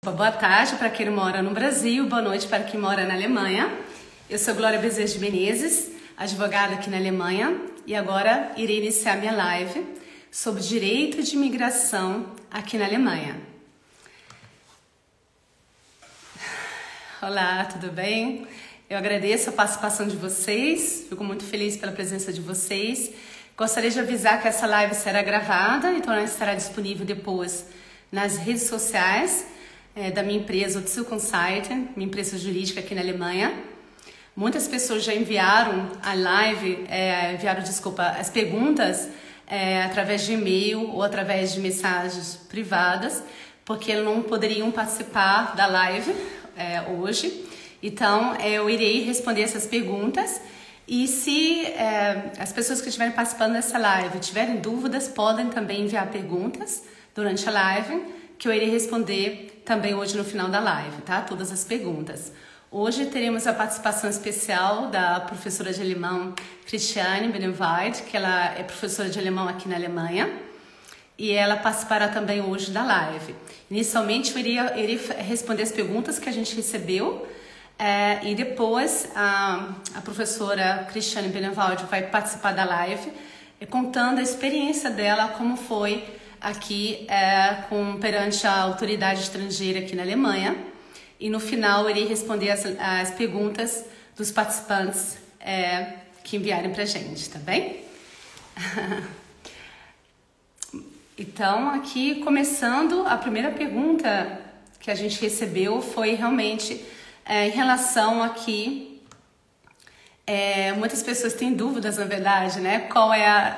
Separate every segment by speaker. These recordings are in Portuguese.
Speaker 1: Boa tarde para quem mora no Brasil, boa noite para quem mora na Alemanha. Eu sou Glória Bezerra de Menezes, advogada aqui na Alemanha, e agora irei iniciar minha live sobre direito de imigração aqui na Alemanha. Olá, tudo bem? Eu agradeço a participação de vocês, fico muito feliz pela presença de vocês. Gostaria de avisar que essa live será gravada, então ela estará disponível depois nas redes sociais da minha empresa, o Otsu Consulting, minha empresa jurídica aqui na Alemanha. Muitas pessoas já enviaram a live, as perguntas através de e-mail ou através de mensagens privadas, porque não poderiam participar da live hoje. Então, eu irei responder essas perguntas. E se as pessoas que estiverem participando dessa live tiverem dúvidas, podem também enviar perguntas durante a live, que eu irei responder também hoje no final da live, tá? Todas as perguntas. Hoje teremos a participação especial da professora de alemão Christiane Beneveld, que ela é professora de alemão aqui na Alemanha, e ela participará também hoje da live. Inicialmente eu irei responder as perguntas que a gente recebeu, e depois a professora Christiane Beneveld vai participar da live, contando a experiência dela, como foi aqui perante a autoridade estrangeira aqui na Alemanha. E no final eu irei responder as perguntas dos participantes que enviarem pra gente, tá bem? Então, aqui começando, a primeira pergunta que a gente recebeu foi realmente em relação aqui. Muitas pessoas têm dúvidas, na verdade, né?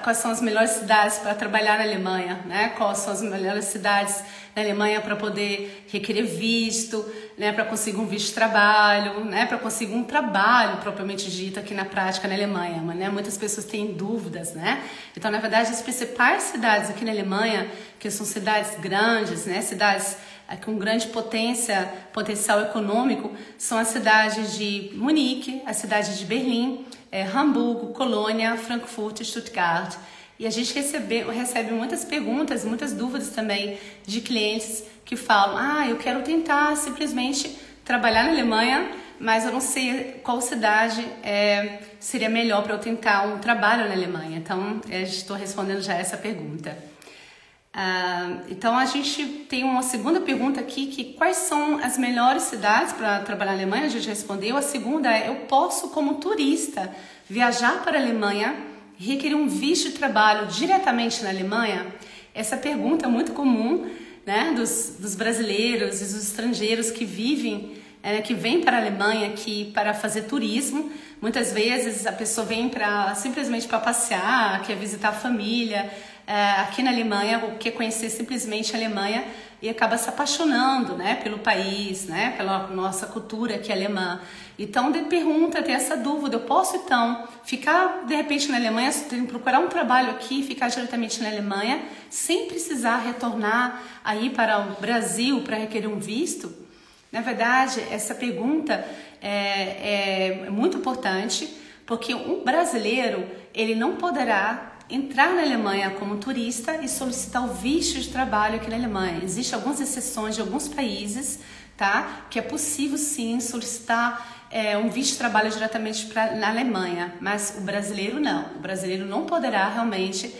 Speaker 1: Quais são as melhores cidades para trabalhar na Alemanha, né? Quais são as melhores cidades na Alemanha para poder requerer visto, né? Para conseguir um visto de trabalho, né? Para conseguir um trabalho propriamente dito aqui na prática na Alemanha, né? Muitas pessoas têm dúvidas, né? Então, na verdade, as principais cidades aqui na Alemanha, que são cidades grandes, né? Cidades com grande potencial econômico, são as cidades de Munique, a cidade de Berlim, Hamburgo, Colônia, Frankfurt e Stuttgart. E a gente recebe muitas perguntas, muitas dúvidas também de clientes que falam: eu quero tentar simplesmente trabalhar na Alemanha, mas eu não sei qual cidade seria melhor para eu tentar um trabalho na Alemanha. Então, estou respondendo já essa pergunta. Então a gente tem uma segunda pergunta aqui, que quais são as melhores cidades para trabalhar na Alemanha? A gente respondeu. A segunda é: eu posso, como turista, viajar para a Alemanha e requerer um visto de trabalho diretamente na Alemanha? Essa pergunta é muito comum, né, dos brasileiros e dos estrangeiros que vêm para a Alemanha aqui para fazer turismo. Muitas vezes a pessoa vem simplesmente para passear, quer visitar a família aqui na Alemanha, ou quer conhecer simplesmente a Alemanha e acaba se apaixonando, né, pelo país, né, pela nossa cultura aqui alemã. Então, tem essa dúvida: eu posso então ficar de repente na Alemanha, procurar um trabalho aqui, ficar diretamente na Alemanha, sem precisar retornar aí para o Brasil para requerer um visto? Na verdade, essa pergunta é muito importante, porque um brasileiro ele não poderá entrar na Alemanha como turista e solicitar o visto de trabalho aqui na Alemanha. Existem algumas exceções de alguns países, tá? Que é possível sim solicitar um visto de trabalho diretamente na Alemanha, mas o brasileiro não. O brasileiro não poderá realmente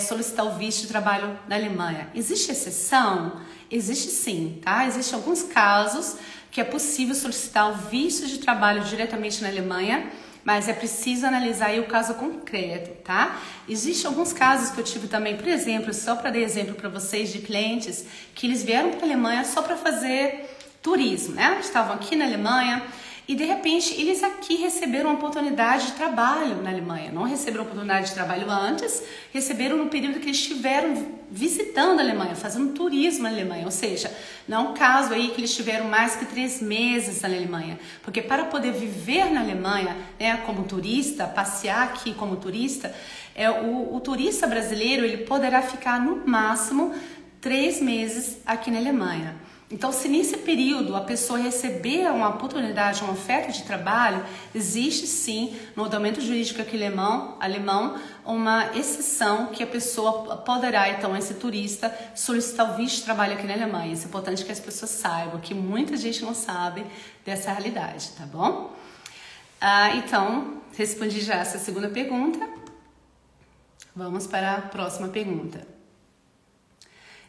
Speaker 1: solicitar o visto de trabalho na Alemanha. Existe exceção? Existe sim, tá? Existem alguns casos que é possível solicitar o visto de trabalho diretamente na Alemanha, mas é preciso analisar aí o caso concreto, tá? Existem alguns casos que eu tive também, por exemplo, só para dar exemplo para vocês, de clientes que eles vieram para a Alemanha só para fazer turismo, né? Estavam aqui na Alemanha e de repente eles aqui receberam uma oportunidade de trabalho na Alemanha. Não receberam oportunidade de trabalho antes, receberam no período que eles estiveram visitando a Alemanha, fazendo turismo na Alemanha. Ou seja, não é um caso aí que eles tiveram mais que 3 meses na Alemanha. Porque para poder viver na Alemanha, né, como turista, passear aqui como turista, o turista brasileiro ele poderá ficar no máximo 3 meses aqui na Alemanha. Então, se nesse período a pessoa receber uma oportunidade, uma oferta de trabalho, existe sim no ordenamento jurídico aqui alemão uma exceção que a pessoa poderá, então, esse turista, solicitar o visto de trabalho aqui na Alemanha. Isso é importante que as pessoas saibam, que muita gente não sabe dessa realidade, tá bom? Então, respondi já essa segunda pergunta. Vamos para a próxima pergunta.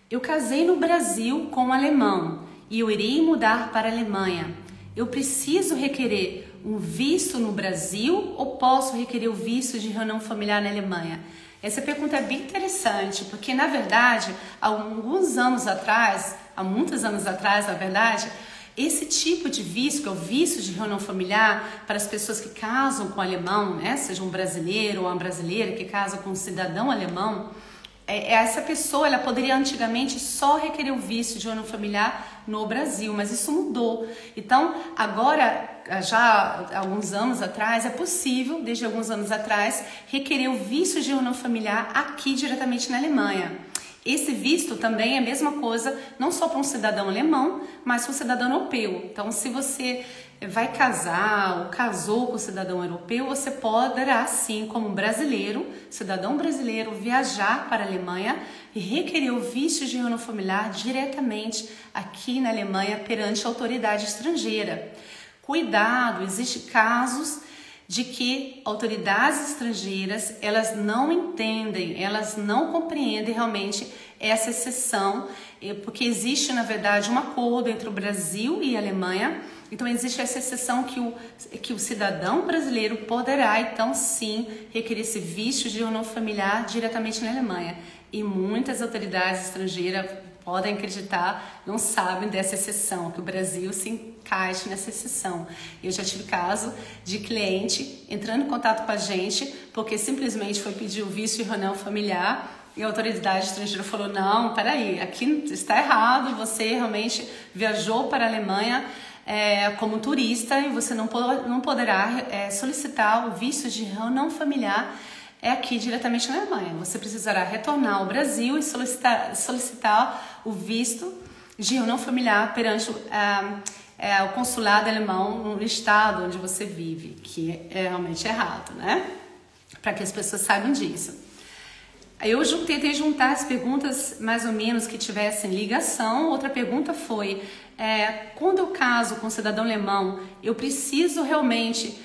Speaker 1: Eu casei no Brasil com um alemão e eu irei mudar para a Alemanha. Eu preciso requerer um visto no Brasil ou posso requerer o visto de reunião familiar na Alemanha? Essa pergunta é bem interessante, porque na verdade, há muitos anos atrás, na verdade, esse tipo de visto, que é o visto de reunião familiar para as pessoas que casam com alemão, né, seja um brasileiro ou uma brasileira que casa com um cidadão alemão, essa pessoa ela poderia antigamente só requerer o visto de reunião familiar no Brasil, mas isso mudou. Então, agora, já há alguns anos atrás, é possível, desde alguns anos atrás, requerer o visto de reunião familiar aqui diretamente na Alemanha. Esse visto também é a mesma coisa, não só para um cidadão alemão, mas para um cidadão europeu. Então, se você vai casar ou casou com um cidadão europeu, você poderá, sim, como brasileiro, cidadão brasileiro, viajar para a Alemanha e requerer o visto de reunião familiar diretamente aqui na Alemanha perante a autoridade estrangeira. Cuidado, existem casos de que autoridades estrangeiras, elas não entendem, elas não compreendem realmente essa exceção, porque existe, na verdade, um acordo entre o Brasil e a Alemanha. Então, existe essa exceção que o cidadão brasileiro poderá, então, sim, requerer esse visto de reunião familiar diretamente na Alemanha. E muitas autoridades estrangeiras podem acreditar, não sabem dessa exceção, que o Brasil se encaixa nessa exceção. Eu já tive caso de cliente entrando em contato com a gente porque simplesmente foi pedir o visto de reunião familiar e a autoridade estrangeira falou, não, peraí, aqui está errado, você realmente viajou para a Alemanha como turista e você não poderá solicitar o visto de reunião familiar aqui diretamente na Alemanha. Você precisará retornar ao Brasil e solicitar o visto de reunião familiar perante o consulado alemão no estado onde você vive, que é realmente errado, né? Para que as pessoas saibam disso. Aí eu tentei juntar as perguntas mais ou menos que tivessem ligação. Outra pergunta foi, quando eu caso com um cidadão alemão, eu preciso realmente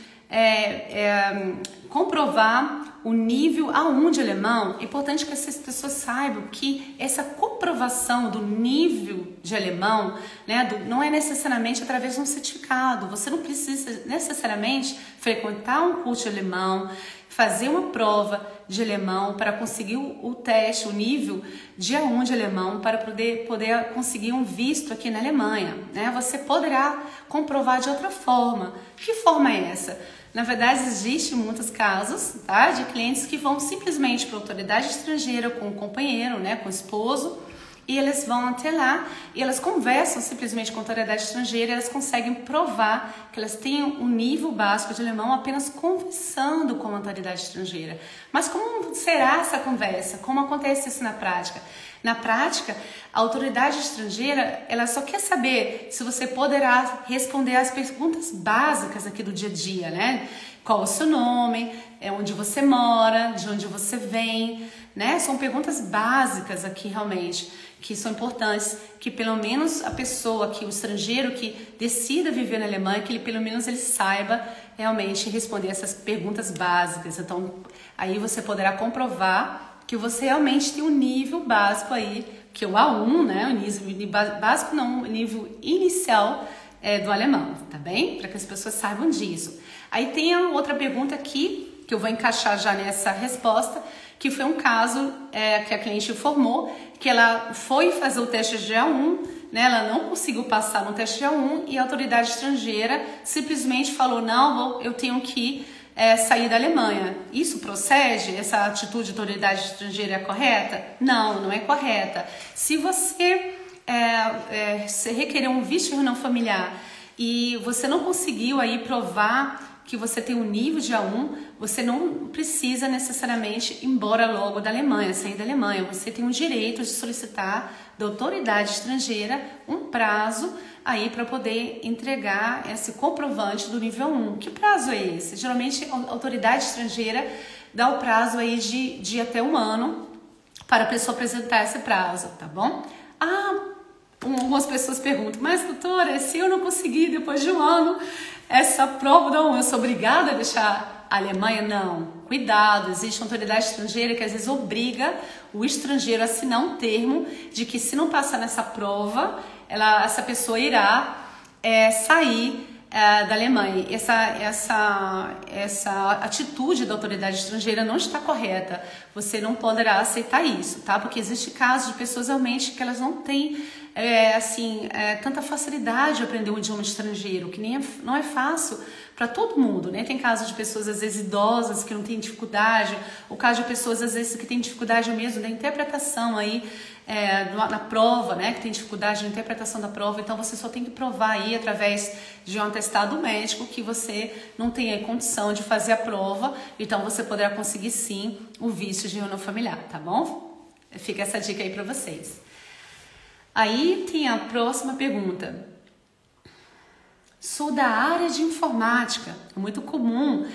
Speaker 1: comprovar o nível A1 de alemão? É importante que essas pessoas saibam que essa comprovação do nível de alemão, né, não é necessariamente através de um certificado. Você não precisa necessariamente frequentar um curso de alemão, fazer uma prova de alemão para conseguir o teste, o nível de A1 de alemão para poder conseguir um visto aqui na Alemanha, né? Você poderá comprovar de outra forma. Que forma é essa? Na verdade, existem muitos casos, tá, de clientes que vão simplesmente para a autoridade estrangeira com o companheiro, né, com o esposo, e eles vão até lá e elas conversam simplesmente com a autoridade estrangeira, e elas conseguem provar que elas têm um nível básico de alemão apenas conversando com a autoridade estrangeira. Mas como será essa conversa? Como acontece isso na prática? Na prática, a autoridade estrangeira, ela só quer saber se você poderá responder às perguntas básicas aqui do dia a dia, né? Qual o seu nome, onde você mora, de onde você vem, né? São perguntas básicas aqui realmente, que são importantes, que pelo menos a pessoa, que o estrangeiro que decida viver na Alemanha, que ele, pelo menos ele saiba realmente responder essas perguntas básicas. Então, aí você poderá comprovar que você realmente tem um nível básico aí, que é o A1, né? O nível básico não, o nível inicial do alemão, tá bem? Para que as pessoas saibam disso. Aí tem a outra pergunta aqui, que eu vou encaixar já nessa resposta, que foi um caso que a cliente informou que ela foi fazer o teste de A1, né? Ela não conseguiu passar no teste de A1 e a autoridade estrangeira simplesmente falou, não, eu tenho que sair da Alemanha. Isso procede? Essa atitude de autoridade estrangeira é correta? Não, não é correta. Se você requerer um visto de reunião familiar e você não conseguiu aí provar que você tem um nível de A1, você não precisa necessariamente ir embora logo da Alemanha, sair da Alemanha. Você tem o direito de solicitar da autoridade estrangeira um prazo aí para poder entregar esse comprovante do nível 1. Que prazo é esse? Geralmente a autoridade estrangeira dá o prazo aí de até 1 ano para a pessoa apresentar esse prazo, tá bom? Algumas pessoas perguntam, mas doutora, se eu não conseguir depois de 1 ano essa prova da 1, eu sou obrigada a deixar a Alemanha? Não, cuidado, existe uma autoridade estrangeira que às vezes obriga o estrangeiro a assinar um termo de que se não passar nessa prova, essa pessoa irá sair da Alemanha. Essa atitude da autoridade estrangeira não está correta. Você não poderá aceitar isso, tá? Porque existe casos de pessoas realmente que elas não têm tanta facilidade de aprender um idioma estrangeiro, que não é fácil para todo mundo, né? Tem casos de pessoas às vezes idosas que não têm dificuldade, o caso de pessoas às vezes que têm dificuldade mesmo da interpretação aí na prova, né? Que tem dificuldade na interpretação da prova. Então você só tem que provar aí através de um atestado médico que você não tem aí condição de fazer a prova. Então você poderá conseguir sim o visto de reunião familiar, tá bom? Fica essa dica aí para vocês. Aí tem a próxima pergunta. Sou da área de informática. É muito comum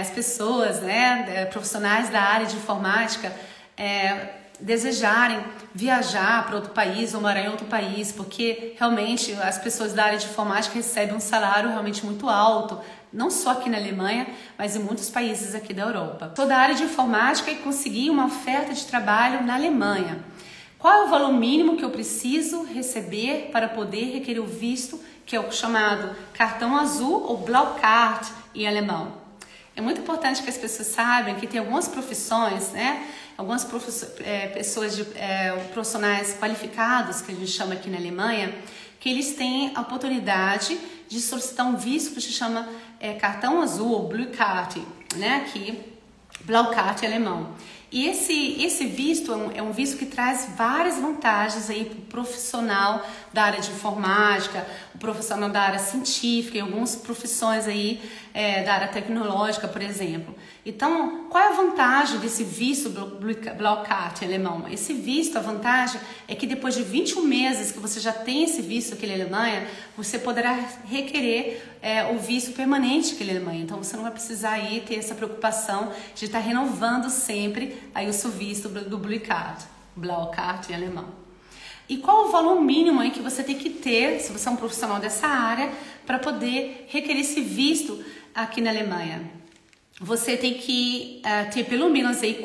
Speaker 1: as pessoas, né, profissionais da área de informática, desejarem viajar para outro país ou morar em outro país, porque realmente as pessoas da área de informática recebem um salário realmente muito alto, não só aqui na Alemanha, mas em muitos países aqui da Europa. Sou da área de informática e consegui uma oferta de trabalho na Alemanha. Qual é o valor mínimo que eu preciso receber para poder requerer o visto, que é o chamado cartão azul ou Blaukarte em alemão? É muito importante que as pessoas saibam que tem algumas profissões, né? Algumas pessoas profissionais qualificados, que a gente chama aqui na Alemanha, que eles têm a oportunidade de solicitar um visto que se chama cartão azul ou Blaukarte, né? Aqui, Blaukarte em alemão. E esse visto é um visto que traz várias vantagens aí para o profissional da área de informática, o profissional da área científica e algumas profissões aí da área tecnológica, por exemplo. Então, qual é a vantagem desse visto Blaukarte alemão? Esse visto, a vantagem é que depois de 21 meses que você já tem esse visto aqui na Alemanha, você poderá requerer o visto permanente aqui na Alemanha. Então, você não vai precisar aí ter essa preocupação de estar renovando sempre aí o seu visto do Blaukarte em alemão. E qual o valor mínimo aí que você tem que ter, se você é um profissional dessa área, para poder requerer esse visto aqui na Alemanha? Você tem que ter pelo menos aí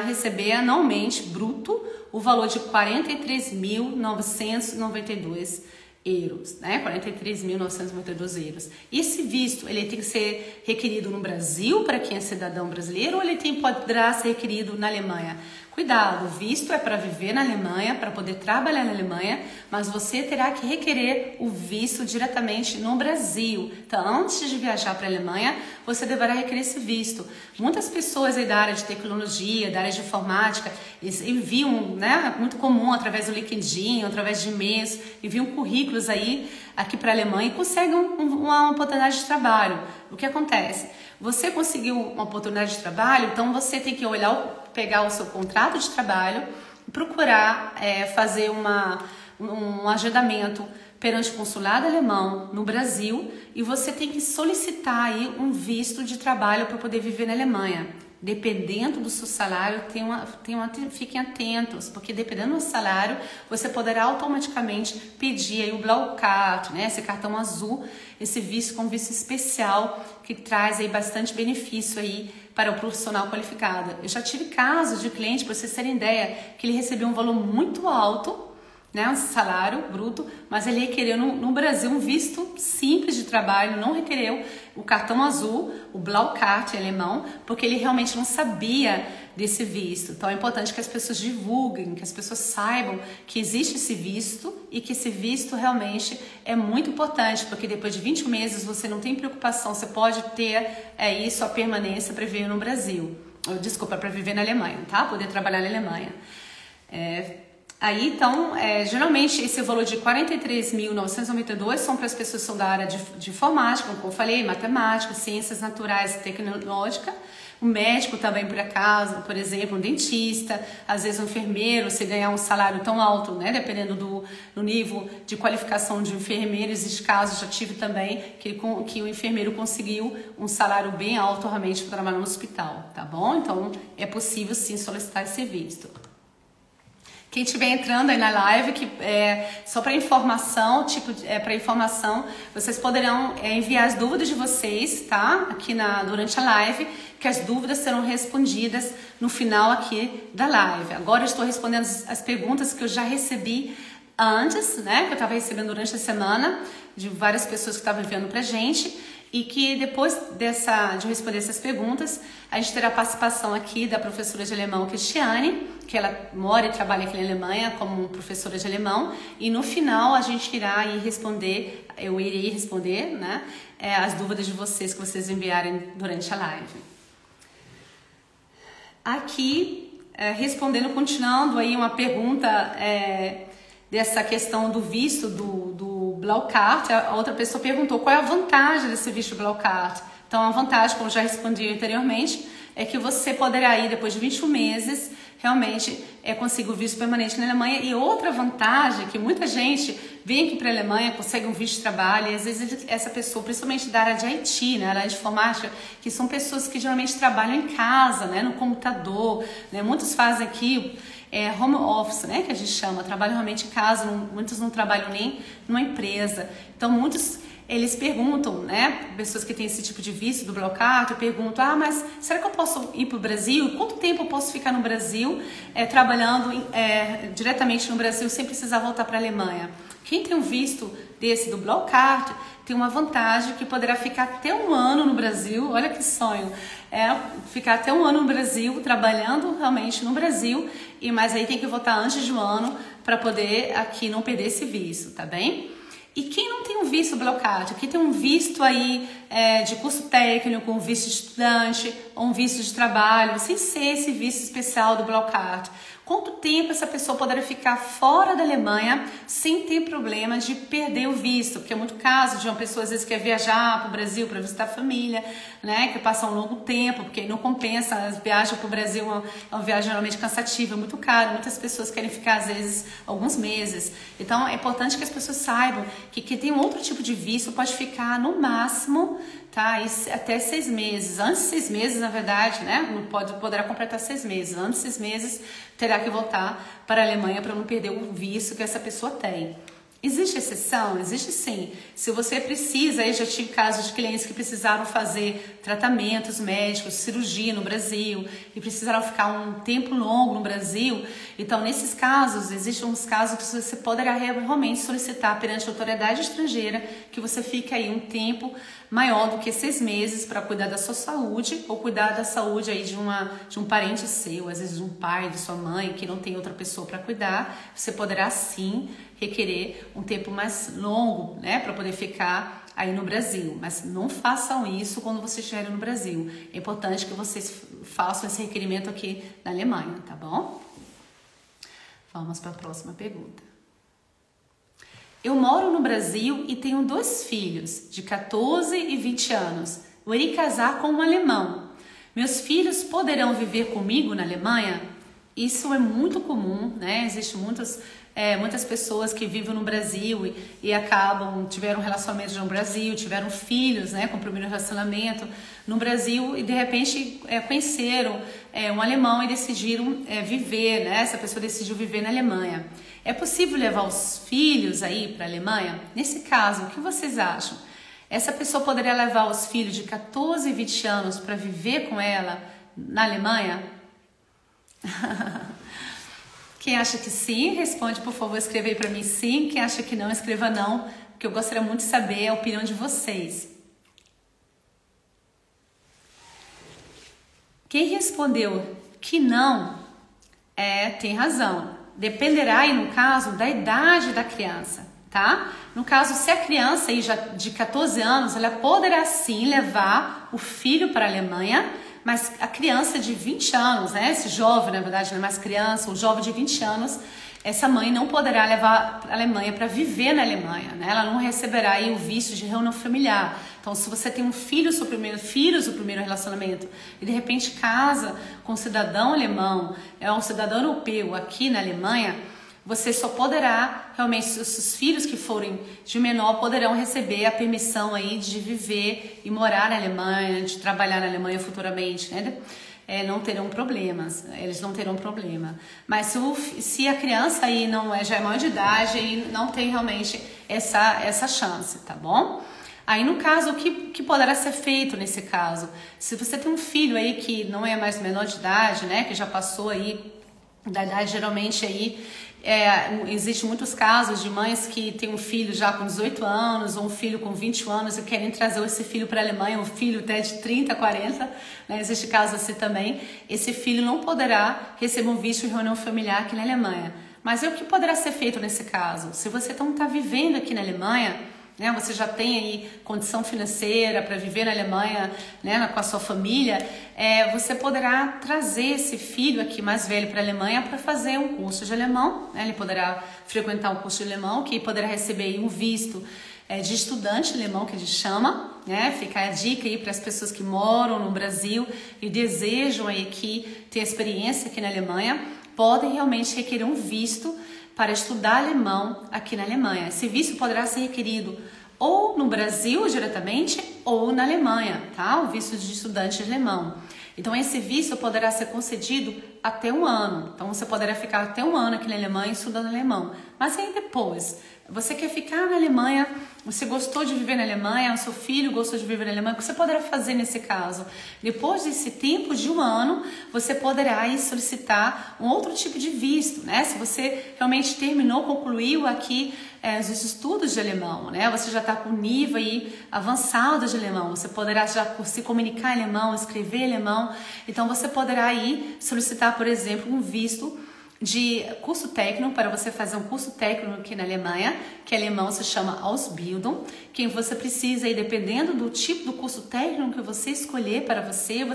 Speaker 1: receber anualmente, bruto, o valor de 43.992 euros, né? 43.992 euros. Esse visto, ele tem que ser requerido no Brasil para quem é cidadão brasileiro ou ele poderá ser requerido na Alemanha? Cuidado, o visto é para viver na Alemanha, para poder trabalhar na Alemanha, mas você terá que requerer o visto diretamente no Brasil. Então, antes de viajar para a Alemanha, você deverá requerer esse visto. Muitas pessoas aí da área de tecnologia, da área de informática, eles enviam, né, muito comum através do LinkedIn, através de e-mails, enviam currículos aí aqui para a Alemanha e conseguem uma oportunidade de trabalho. O que acontece? Você conseguiu uma oportunidade de trabalho, então você tem que pegar o seu contrato de trabalho, procurar fazer um agendamento perante o consulado alemão no Brasil e você tem que solicitar aí um visto de trabalho para poder viver na Alemanha. Dependendo do seu salário, fiquem atentos, porque dependendo do salário, você poderá automaticamente pedir aí o Blaukarte, né? Esse cartão azul, esse visto com visto especial que traz aí bastante benefício aí para o profissional qualificado. Eu já tive casos de cliente, para vocês terem ideia, que ele recebeu um valor muito alto, né, um salário bruto, mas ele requereu no Brasil um visto simples de trabalho, não requereu o cartão azul, o Blaukarte alemão, porque ele realmente não sabia desse visto. Então é importante que as pessoas divulguem, que as pessoas saibam que existe esse visto e que esse visto realmente é muito importante, porque depois de 21 meses você não tem preocupação, você pode ter sua permanência para viver no Brasil. Desculpa, para viver na Alemanha, tá? Poder trabalhar na Alemanha. Aí, então, geralmente esse valor de 43.992 são para as pessoas que são da área de informática, como eu falei, matemática, ciências naturais e tecnológica. O médico também, por acaso, por exemplo, um dentista, às vezes um enfermeiro, se ganhar um salário tão alto, né, dependendo do nível de qualificação de um enfermeiro. Existe casos, já tive também, que o enfermeiro conseguiu um salário bem alto realmente para trabalhar no hospital, tá bom? Então, é possível sim solicitar esse visto. Quem estiver entrando aí na live, que só para informação, para informação, vocês poderão enviar as dúvidas de vocês, tá? Aqui durante a live, que as dúvidas serão respondidas no final aqui da live. Agora eu estou respondendo as perguntas que eu já recebi antes, né? Que eu estava recebendo durante a semana, de várias pessoas que estavam enviando pra gente. E que depois de responder essas perguntas, a gente terá a participação aqui da professora de alemão Cristiane, que ela mora e trabalha aqui na Alemanha como professora de alemão, e no final a gente irá eu irei responder, né, as dúvidas de vocês que vocês enviarem durante a live. Aqui, continuando aí uma pergunta dessa questão do visto do Blau Card, a outra pessoa perguntou qual é a vantagem desse visto Blau Card. Então, a vantagem, como já respondi anteriormente, é que você poderá ir depois de 21 meses, realmente conseguir o visto permanente na Alemanha. E outra vantagem, que muita gente vem aqui para a Alemanha, consegue um visto de trabalho, e às vezes essa pessoa, principalmente da área de IT, né, área de informática, que são pessoas que geralmente trabalham em casa, né, no computador, né, muitos fazem aqui home office, né, que a gente chama, trabalham realmente em casa, muitos não trabalham nem numa empresa. Então, muitos, eles perguntam, né, pessoas que têm esse tipo de visto do Blau Card, perguntam, mas será que eu posso ir para o Brasil? Quanto tempo eu posso ficar no Brasil, trabalhando diretamente no Brasil, sem precisar voltar para a Alemanha? Quem tem um visto desse do Blau Card tem uma vantagem que poderá ficar até um ano no Brasil. Olha que sonho, ficar até um ano no Brasil, trabalhando realmente no Brasil, mas aí tem que voltar antes de um ano para poder aqui não perder esse visto, tá bem? E quem não tem um visto Blau Card, quem tem um visto aí de curso técnico, um visto de estudante, ou um visto de trabalho, sem ser esse visto especial do Blau Card, quanto tempo essa pessoa poderá ficar fora da Alemanha sem ter problema de perder o visto? Porque é muito caso de uma pessoa às vezes quer viajar para o Brasil para visitar a família, né, que passa um longo tempo, porque não compensa, as viagens para o Brasil é uma viagem geralmente cansativa, é muito caro, muitas pessoas querem ficar às vezes alguns meses. Então é importante que as pessoas saibam que quem tem um outro tipo de visto pode ficar no máximo, tá, até 6 meses. Antes de 6 meses, na verdade, né, não poderá completar 6 meses. Antes de 6 meses, terá que voltar para a Alemanha para não perder o visto que essa pessoa tem. Existe exceção? Existe sim. Se você precisa, eu já tive casos de clientes que precisaram fazer tratamentos médicos, cirurgia no Brasil e precisaram ficar um tempo longo no Brasil. Então, nesses casos, existem uns casos que você poderá realmente solicitar perante a autoridade estrangeira que você fique aí um tempo maior do que 6 meses para cuidar da sua saúde ou cuidar da saúde aí de um parente seu, às vezes de um pai, de sua mãe, que não tem outra pessoa para cuidar. Você poderá sim requerer um tempo mais longo, né, para poder ficar aí no Brasil, mas não façam isso quando vocês estiverem no Brasil. É importante que vocês façam esse requerimento aqui na Alemanha, tá bom? Vamos para a próxima pergunta. Eu moro no Brasil e tenho 2 filhos, de 14 e 20 anos. Eu irei casar com um alemão. Meus filhos poderão viver comigo na Alemanha? Isso é muito comum, né? Existem muitas pessoas que vivem no Brasil e tiveram relacionamentos no Brasil, tiveram filhos, né, com o primeiro relacionamento no Brasil e de repente conheceram um alemão e decidiram viver, né? Essa pessoa decidiu viver na Alemanha. É possível levar os filhos aí para a Alemanha? Nesse caso, o que vocês acham? Essa pessoa poderia levar os filhos de 14 e 20 anos para viver com ela na Alemanha? Quem acha que sim, responde, por favor, escreva aí para mim sim. Quem acha que não, escreva não, porque eu gostaria muito de saber a opinião de vocês. Quem respondeu que não, tem razão. Dependerá aí, no caso, da idade da criança, tá? No caso, se a criança aí já de 14 anos, ela poderá sim levar o filho para a Alemanha, mas a criança de 20 anos, né? Esse jovem, na verdade, não é mais criança, o jovem de 20 anos, essa mãe não poderá levar a Alemanha para viver na Alemanha, né? Ela não receberá aí o visto de reunião familiar. Então, se você tem um filhos do primeiro relacionamento e de repente casa com um cidadão alemão, um cidadão europeu aqui na Alemanha, você só poderá, realmente, os filhos que forem de menor poderão receber a permissão aí de viver e morar na Alemanha, de trabalhar na Alemanha futuramente, né? Não terão problemas, eles não terão problema. Mas se a criança aí já é maior de idade, aí não tem realmente essa chance, tá bom? Aí no caso, o que poderá ser feito nesse caso? Se você tem um filho aí que não é mais menor de idade, né, que já passou aí da idade, geralmente aí existem muitos casos de mães que têm um filho já com 18 anos ou um filho com 20 anos e querem trazer esse filho para a Alemanha, um filho até de 30, 40, né? Existe caso assim também. Esse filho não poderá receber um visto de reunião familiar aqui na Alemanha. Mas o que poderá ser feito nesse caso? Se você não está vivendo aqui na Alemanha, né, você já tem aí condição financeira para viver na Alemanha, né, com a sua família, você poderá trazer esse filho aqui mais velho para a Alemanha para fazer um curso de alemão, né, ele poderá frequentar um curso de alemão, que poderá receber aí um visto de estudante alemão, que a gente chama, né, fica a dica aí para as pessoas que moram no Brasil e desejam aí ter experiência aqui na Alemanha, podem realmente requerer um visto para estudar alemão aqui na Alemanha. Esse visto poderá ser requerido ou no Brasil diretamente ou na Alemanha, tá? O visto de estudante alemão. Então esse visto poderá ser concedido até 1 ano. Então você poderá ficar até 1 ano aqui na Alemanha estudando alemão. Mas aí depois, você quer ficar na Alemanha, você gostou de viver na Alemanha, o seu filho gostou de viver na Alemanha, o que você poderá fazer nesse caso? Depois desse tempo de 1 ano, você poderá aí solicitar um outro tipo de visto, né? Se você realmente concluiu aqui os estudos de alemão, né? Você já está com nível aí avançado de alemão, você poderá já se comunicar em alemão, escrever em alemão, então você poderá aí solicitar, por exemplo, um visto de curso técnico, para você fazer um curso técnico aqui na Alemanha, que em alemão se chama Ausbildung, que você precisa, aí, dependendo do tipo do curso técnico que você escolher para você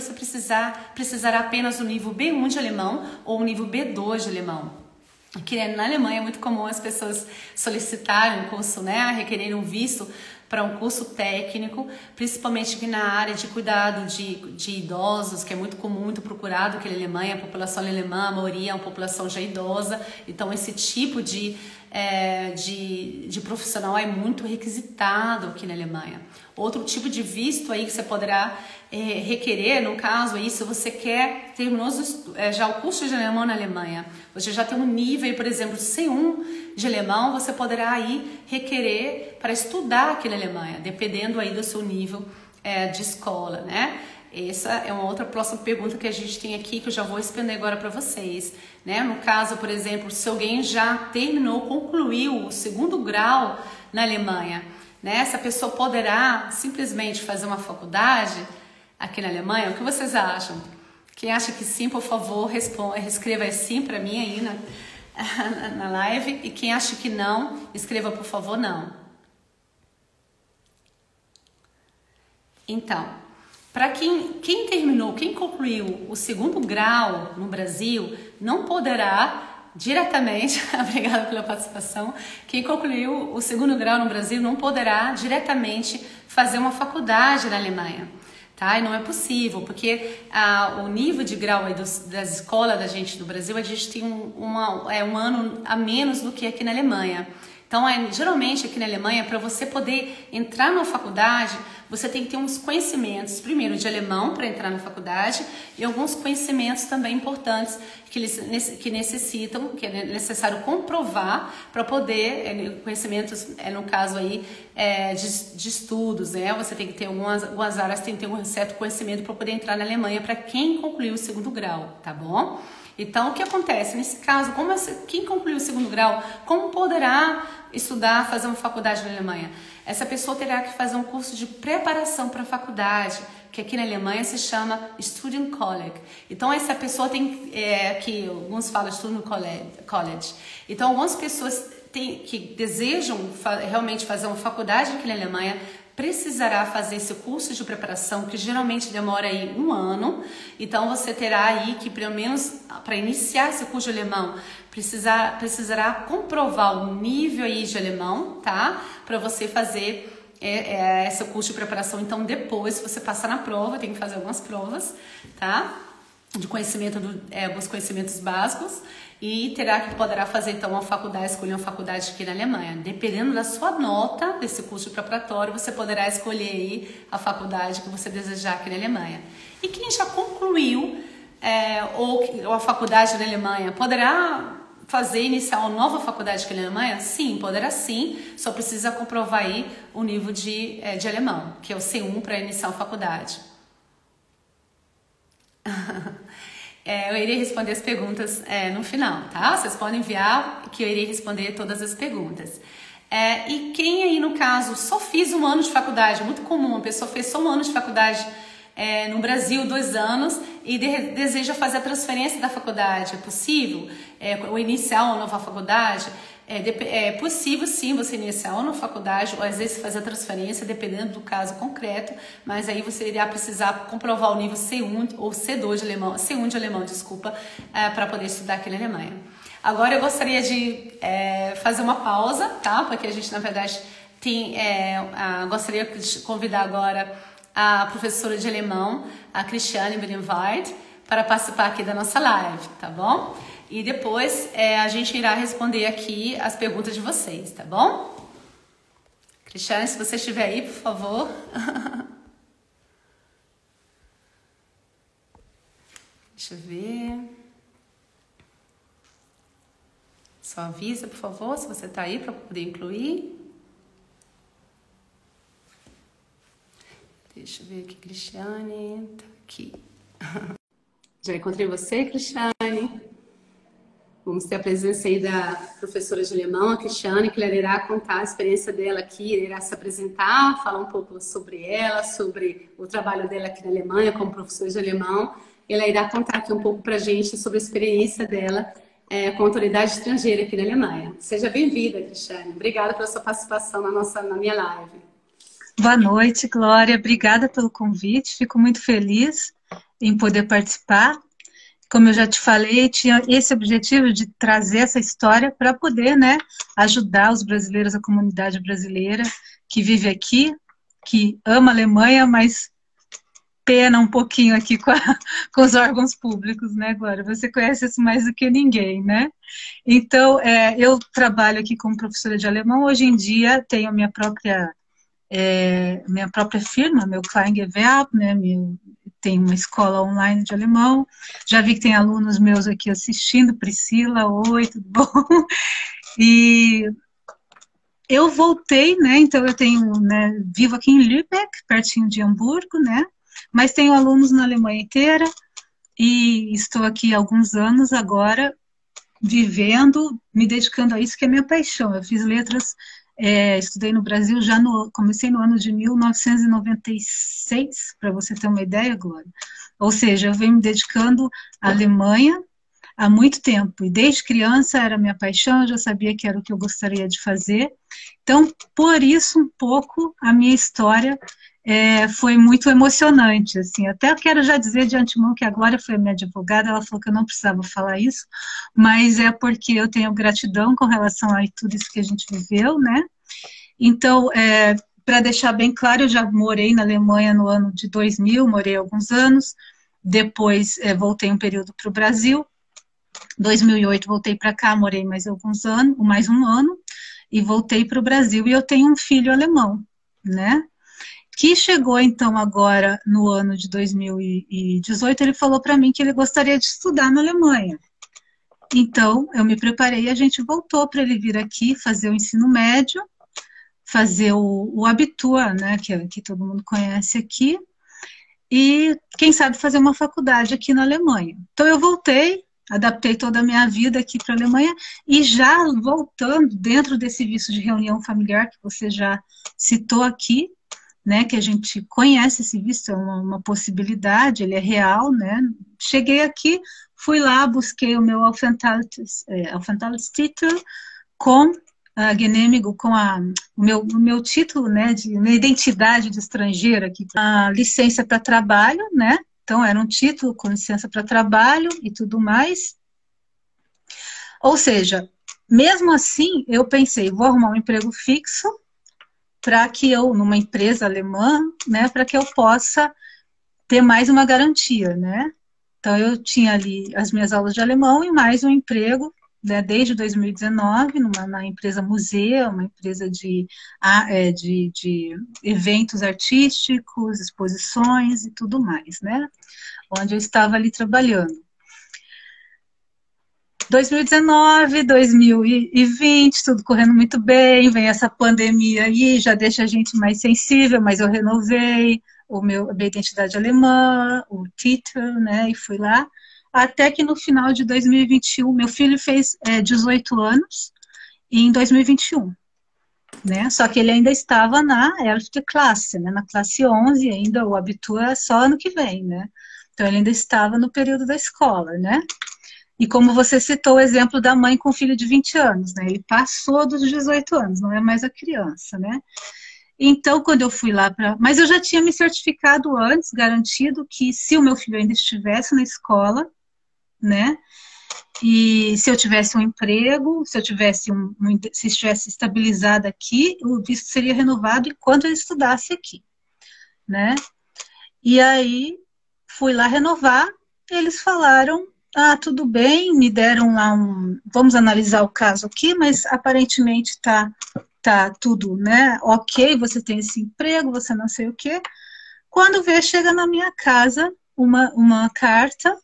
Speaker 1: precisará apenas do nível B1 de alemão ou o nível B2 de alemão. Aqui na Alemanha é muito comum as pessoas solicitarem um curso, né, requererem um visto para um curso técnico, principalmente aqui na área de cuidado de idosos, que é muito comum, muito procurado aqui na Alemanha. A população alemã, a maioria é uma população já idosa, então esse tipo de profissional é muito requisitado aqui na Alemanha. Outro tipo de visto aí que você poderá requerer, no caso aí, se você terminou já o curso de alemão na Alemanha, você já tem um nível, por exemplo, C1 de alemão, você poderá aí requerer para estudar aqui na Alemanha, dependendo aí do seu nível de escola, né? Essa é uma outra próxima pergunta que a gente tem aqui, que eu já vou responder agora para vocês, né? No caso, por exemplo, se alguém já concluiu o 2º grau na Alemanha, né? Essa pessoa poderá simplesmente fazer uma faculdade aqui na Alemanha? O que vocês acham? Quem acha que sim, por favor, escreva sim para mim aí na live. E quem acha que não, escreva por favor não. Então, para quem concluiu o 2º grau no Brasil, não poderá diretamente, obrigada pela participação, quem concluiu o 2º grau no Brasil não poderá diretamente fazer uma faculdade na Alemanha. Tá? E não é possível, porque o nível de grau aí das escolas da gente no Brasil, a gente tem um ano a menos do que aqui na Alemanha. Então, geralmente aqui na Alemanha, para você poder entrar na faculdade, você tem que ter uns conhecimentos, primeiro de alemão para entrar na faculdade e alguns conhecimentos também importantes que necessitam, que é necessário comprovar para poder, conhecimentos, no caso aí, de estudos, né? Você tem que ter algumas áreas, tem que ter um certo conhecimento para poder entrar na Alemanha para quem concluiu o 2º grau, tá bom? Então, o que acontece? Nesse caso, quem concluiu o 2º grau, como poderá estudar, fazer uma faculdade na Alemanha? Essa pessoa terá que fazer um curso de preparação para a faculdade, que aqui na Alemanha se chama Studienkolleg. Então, essa pessoa tem, que alguns falam Studienkolleg. Então, algumas pessoas que desejam realmente fazer uma faculdade aqui na Alemanha precisará fazer esse curso de preparação, que geralmente demora aí 1 ano. Então você terá aí que, pelo menos para iniciar esse curso de alemão, precisará comprovar o nível aí de alemão, tá? Para você fazer esse curso de preparação. Então depois, se você passar na prova, tem que fazer algumas provas, tá? De conhecimento, alguns conhecimentos básicos, e poderá fazer então uma faculdade, escolher uma faculdade aqui na Alemanha. Dependendo da sua nota desse curso preparatório, você poderá escolher aí a faculdade que você desejar aqui na Alemanha. E quem já concluiu ou a faculdade na Alemanha, poderá iniciar uma nova faculdade aqui na Alemanha? Sim, poderá sim, só precisa comprovar aí o nível de alemão, que é o C1 para iniciar uma faculdade. Eu irei responder as perguntas no final, tá? Vocês podem enviar que eu irei responder todas as perguntas. E quem aí, no caso, só fez 1 ano de faculdade, é muito comum, a pessoa fez só 1 ano de faculdade no Brasil, 2 anos, e deseja fazer a transferência da faculdade, é possível? Ou iniciar uma nova faculdade? É possível sim você iniciar uma nova faculdade, ou às vezes fazer a transferência, dependendo do caso concreto, mas aí você irá precisar comprovar o nível C1 ou C2 de alemão, C1 de alemão, desculpa, para poder estudar aqui na Alemanha. Agora eu gostaria de fazer uma pausa, tá? Porque a gente, na verdade, gostaria de convidar agora a professora de alemão, a Christiane Berenwald, para participar aqui da nossa live, tá bom? E depois a gente irá responder aqui as perguntas de vocês, tá bom? Cristiane, se você estiver aí, por favor. Deixa eu ver. Só avisa, por favor, se você está aí para poder incluir. Deixa eu ver aqui, Cristiane. Tá aqui. Já encontrei você, Cristiane. Vamos ter a presença aí da professora de alemão, a Cristiane, que ela irá contar a experiência dela aqui, irá se apresentar, falar um pouco sobre ela, sobre o trabalho dela aqui na Alemanha como professora de alemão. Ela irá contar aqui um pouco para a gente sobre a experiência dela com a autoridade estrangeira aqui na Alemanha. Seja bem-vinda, Cristiane. Obrigada pela sua participação na minha live.
Speaker 2: Boa noite, Glória. Obrigada pelo convite. Fico muito feliz em poder participar. Como eu já te falei, tinha esse objetivo de trazer essa história para poder, ajudar os brasileiros, a comunidade brasileira que vive aqui, que ama a Alemanha, mas pena um pouquinho aqui com os órgãos públicos, né, Glória? Você conhece isso mais do que ninguém, né? Então, eu trabalho aqui como professora de alemão. Hoje em dia, tenho minha própria firma, meu Kleingewerbe, né? Tem uma escola online de alemão. Já vi que tem alunos meus aqui assistindo. Priscila, oi, tudo bom? E eu voltei, né? Então eu tenho, vivo aqui em Lübeck, pertinho de Hamburgo, né? Mas tenho alunos na Alemanha inteira e estou aqui há alguns anos agora, vivendo, me dedicando a isso que é minha paixão. Eu fiz letras, estudei no Brasil comecei no ano de 1996, para você ter uma ideia, Glória. Ou seja, eu venho me dedicando à Alemanha há muito tempo, e desde criança era minha paixão, eu já sabia que era o que eu gostaria de fazer. Então, por isso, um pouco, a minha história foi muito emocionante, assim. Até quero já dizer de antemão que a Glória foi a minha advogada, ela falou que eu não precisava falar isso, mas é porque eu tenho gratidão com relação a tudo isso que a gente viveu, né? Então, para deixar bem claro, eu já morei na Alemanha no ano de 2000, morei alguns anos, depois voltei um período para o Brasil, 2008 voltei para cá, morei mais um ano, e voltei para o Brasil, e eu tenho um filho alemão, né? Que chegou, então, agora no ano de 2018, ele falou para mim que ele gostaria de estudar na Alemanha. Então, eu me preparei e a gente voltou para ele vir aqui fazer o ensino médio, fazer o Abitur, né, que todo mundo conhece aqui, e, quem sabe, fazer uma faculdade aqui na Alemanha. Então, eu voltei, adaptei toda a minha vida aqui para a Alemanha, e já voltando dentro desse visto de reunião familiar que você já citou aqui, né, que a gente conhece esse visto, é uma possibilidade, ele é real, né? Cheguei aqui, fui lá, busquei o meu Aufenthaltstitel com Genehmigung, com o meu título, né, de minha identidade de estrangeira aqui, a licença para trabalho, né? Então era um título com licença para trabalho e tudo mais. Ou seja, mesmo assim, eu pensei, vou arrumar um emprego fixo para que eu, numa empresa alemã, né, para que eu possa ter mais uma garantia, né? Então eu tinha ali as minhas aulas de alemão e mais um emprego, né, desde 2019, na empresa Museu, uma empresa de eventos artísticos, exposições e tudo mais, né? Onde eu estava ali trabalhando. 2019, 2020, tudo correndo muito bem, vem essa pandemia aí, já deixa a gente mais sensível, mas eu renovei a minha identidade alemã, o título, né, e fui lá, até que no final de 2021, meu filho fez 18 anos, em 2021, né, só que ele ainda estava na Elfte Klasse, né, na classe 11, ainda o Abitur é só ano que vem, né, então ele ainda estava no período da escola, né. E como você citou o exemplo da mãe com um filho de 20 anos, né? Ele passou dos 18 anos, não é mais a criança, né? Então, quando eu fui lá para... Mas eu já tinha me certificado antes, garantido que se o meu filho ainda estivesse na escola, né? E se eu tivesse um emprego, se eu tivesse se estivesse estabilizado aqui, o visto seria renovado enquanto ele estudasse aqui, né? E aí, fui lá renovar, eles falaram... Ah, tudo bem, me deram lá vamos analisar o caso aqui, mas aparentemente tá tudo, né, ok, você tem esse emprego, você não sei o quê. Quando vê, chega na minha casa uma carta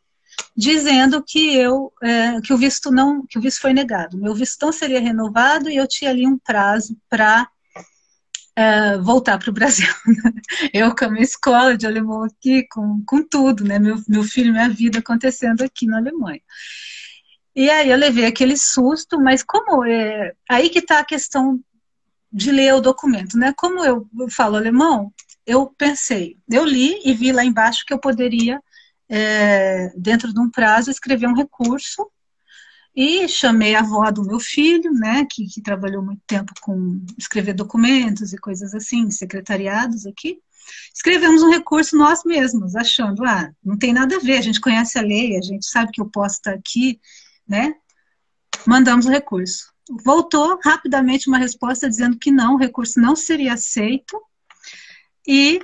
Speaker 2: dizendo que o visto foi negado. Meu visto não seria renovado e eu tinha ali um prazo para voltar para o Brasil. Eu com a minha escola de alemão aqui, com tudo, né? Meu filho, minha vida acontecendo aqui na Alemanha. E aí eu levei aquele susto, mas como aí que está a questão de ler o documento, né? Como eu falo alemão, eu pensei, eu li e vi lá embaixo que eu poderia, dentro de um prazo, escrever um recurso. E chamei a avó do meu filho, né, que trabalhou muito tempo com escrever documentos e coisas assim, secretariados aqui. Escrevemos um recurso nós mesmos, achando, não tem nada a ver, a gente conhece a lei, a gente sabe que eu posso estar aqui, né? Mandamos o recurso. Voltou rapidamente uma resposta dizendo que não, o recurso não seria aceito e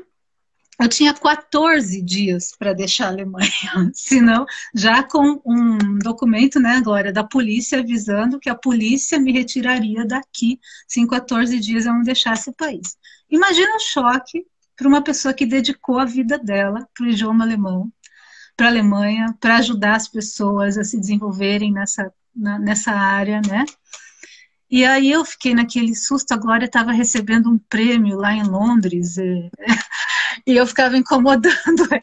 Speaker 2: eu tinha 14 dias para deixar a Alemanha, senão já com um documento, né, Glória, da polícia avisando que a polícia me retiraria daqui se em 14 dias eu não deixasse o país. Imagina o choque para uma pessoa que dedicou a vida dela para o idioma alemão, para a Alemanha, para ajudar as pessoas a se desenvolverem nessa área, né? E aí eu fiquei naquele susto, a Glória estava recebendo um prêmio lá em Londres, e eu ficava incomodando ela,